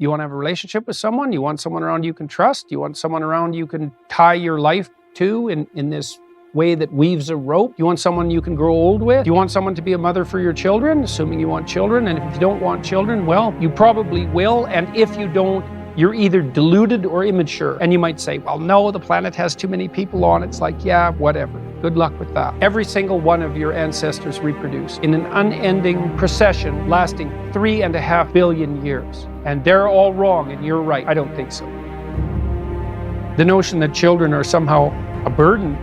You want to have a relationship with someone? You want someone around you can trust? You want someone around you can tie your life to in this way that weaves a rope? You want someone you can grow old with? You want someone to be a mother for your children, assuming you want children? And if you don't want children, well, you probably will. And if you don't, you're either deluded or immature. And you might say, well, no, the planet has too many people on it. It's like, yeah, whatever. Good luck with that. Every single one of your ancestors reproduced in an unending procession lasting 3.5 billion years. And they're all wrong and you're right. I don't think so. The notion that children are somehow a burden,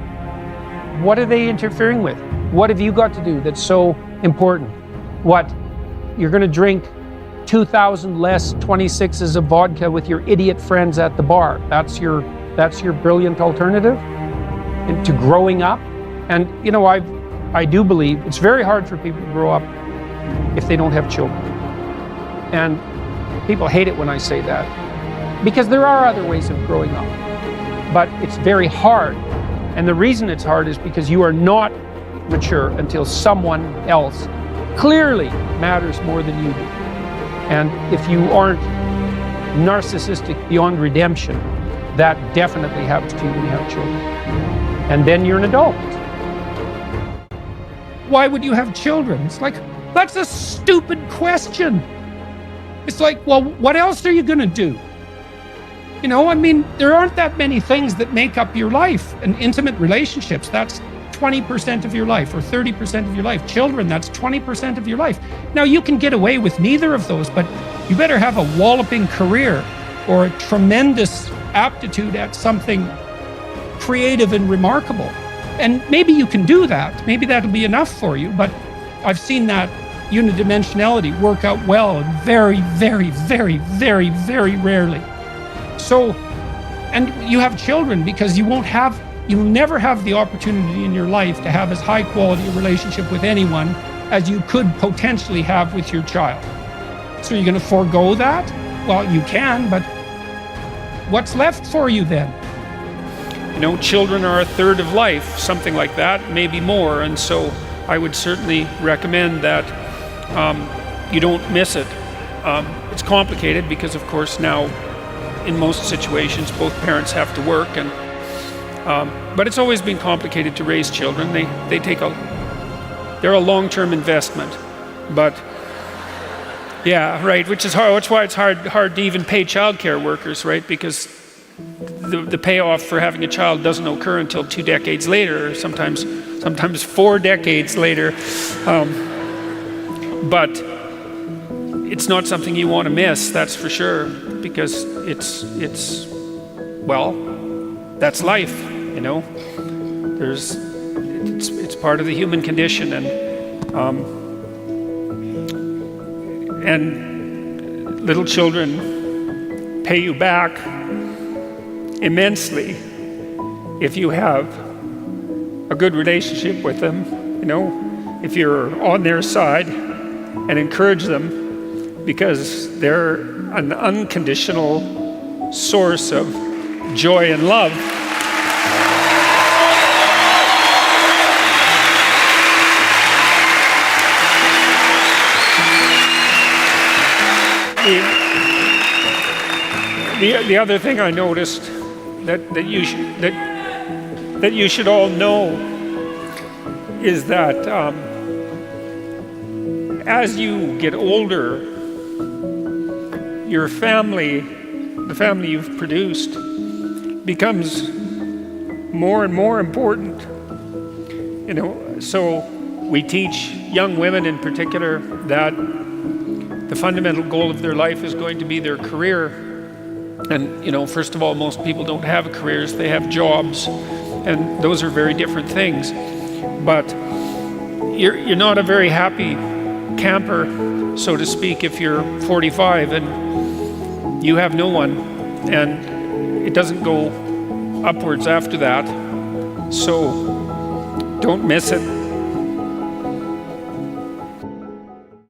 what are they interfering with? What have you got to do that's so important? What? You're going to drink 2,000 less 26s of vodka with your idiot friends at the bar. That's your brilliant alternative to growing up. And you know, I do believe it's very hard for people to grow up if they don't have children. And people hate it when I say that, because there are other ways of growing up, but it's very hard. And the reason it's hard is because you are not mature until someone else clearly matters more than you do. And if you aren't narcissistic beyond redemption, that definitely happens to you when you have children. And then you're an adult. Why would you have children? It's like, that's a stupid question. It's like, well, what else are you going to do? You know, I mean, there aren't that many things that make up your life. And intimate relationships, that's 20% of your life or 30% of your life. Children, that's 20% of your life. Now, you can get away with neither of those, but you better have a walloping career or a tremendous aptitude at something creative and remarkable. And maybe you can do that. Maybe that'll be enough for you, but I've seen that unidimensionality work out well and very, very, very, very, very rarely. So, and you have children because you'll never have the opportunity in your life to have as high quality a relationship with anyone as you could potentially have with your child. So you're going to forego that? Well, you can, but what's left for you then? You know, children are a third of life, something like that, maybe more. And so I would certainly recommend that you don't miss it. It's complicated because, of course, now in most situations, both parents have to work, and but it's always been complicated to raise children. They're a long-term investment, but yeah, right. Which is hard. That's why it's hard to even pay childcare workers, right? Because the payoff for having a child doesn't occur until 2 decades later, or sometimes 4 decades later. But it's not something you want to miss, that's for sure, because well, that's life, you know. It's part of the human condition, and little children pay you back immensely if you have a good relationship with them, you know, if you're on their side and encourage them, because they're an unconditional source of joy and love. The other thing I noticed that you should all know is that as you get older, your family, the family you've produced, becomes more and more important. You know, so we teach young women in particular that the fundamental goal of their life is going to be their career. And, you know, first of all, most people don't have careers, they have jobs, and those are very different things. But you're not a very happy camper, so to speak, if you're 45 and you have no one, and it doesn't go upwards after that. So don't miss it.